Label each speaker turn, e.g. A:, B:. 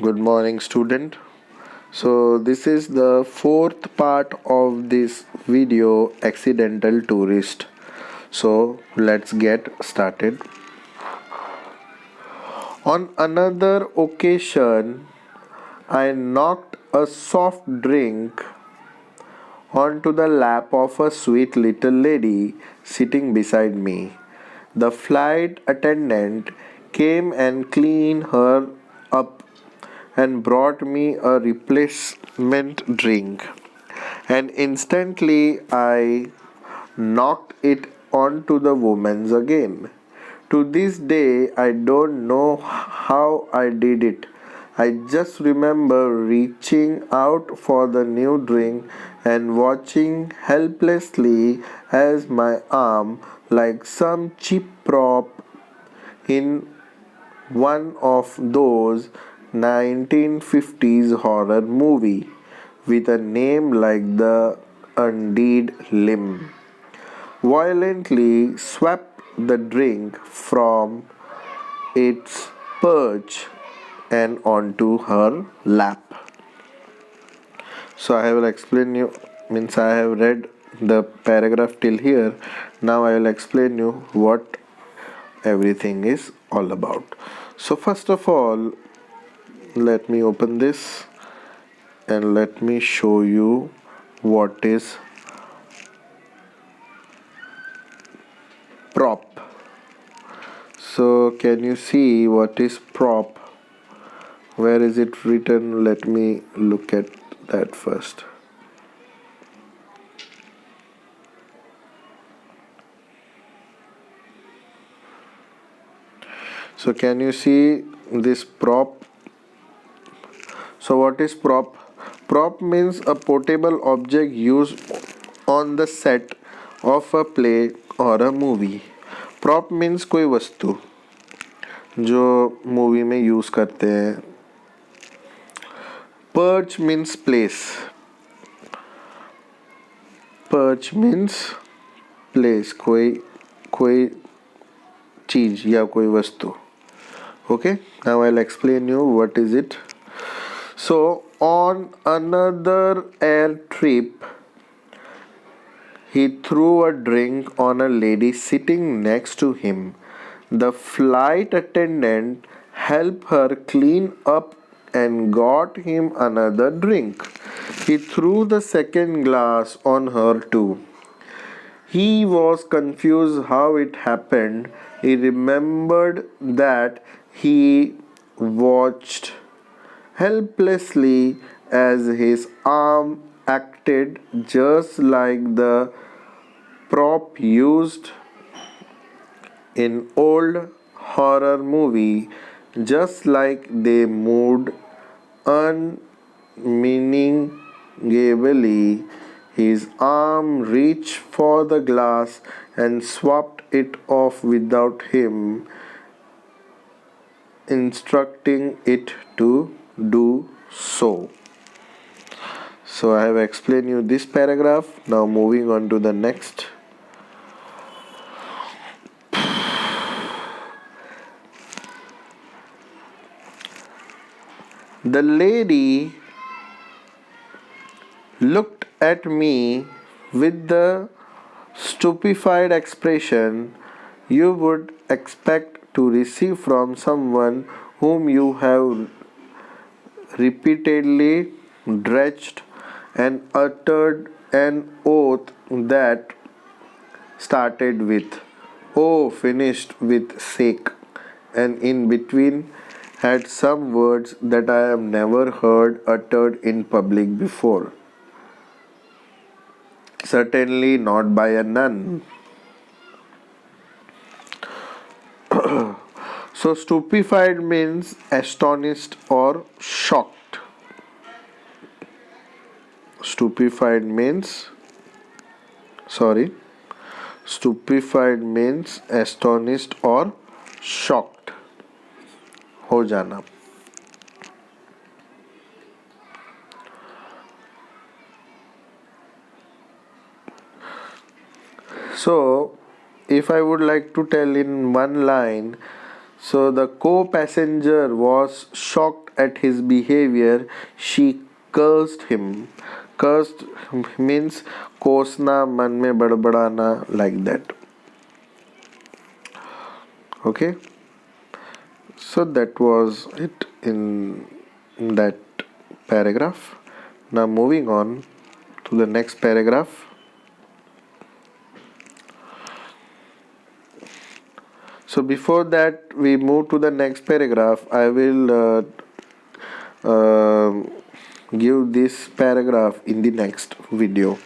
A: Good morning, student. So, this is the fourth part of this video, Accidental Tourist. So, let's get started. On another occasion, I knocked a soft drink onto the lap of a sweet little lady sitting beside me. The flight attendant came and cleaned her up and brought me a replacement drink. And instantly I knocked it onto the woman's again. To this day, I don't know how I did it. I just remember reaching out for the new drink and watching helplessly as my arm, like some cheap prop in one of those 1950s horror movie with a name like the Undead Limb, violently swept the drink from its perch and onto her lap. So I will explain you, means I have read the paragraph till here. Now I will explain you what everything is all about. So first of all, let me open this and let me show you what is prop. So can you see what is prop? Where is it written? Let me look at that first. So can you see this prop? So what is prop? Prop means a portable object used on the set of a play or a movie. Prop means कोई वस्तु जो movie में use करते हैं. Perch means place. Perch means place, कोई कोई चीज या कोई वस्तु. Okay, now I'll explain you what is it. So on another air trip, he threw a drink on a lady sitting next to him. The flight attendant helped her clean up and got him another drink. He threw the second glass on her too. He was confused how it happened. He remembered that he watched helplessly as his arm acted just like the prop used in old horror movie, just like they moved unmeaningably. His arm reached for the glass and swept it off without him instructing it to do so. So I have explained you this paragraph. Now moving on to the next. The lady looked at me with the stupefied expression you would expect to receive from someone whom you have repeatedly dredged and uttered an oath that started with "oh" finished with "sake" and in between had some words that I have never heard uttered in public before. Certainly not by a nun. So stupefied means astonished or shocked. Stupefied means sorry. Stupefied means astonished or shocked हो जाना. So if I would like to tell in one line, So the co-passenger was shocked at his behavior. She cursed him. Cursed means कोसना, मन में बड़बड़ाना, like that. Okay. So that was it in that paragraph. Now moving on to the next paragraph. So before that we move to the next paragraph, I will give this paragraph in the next video.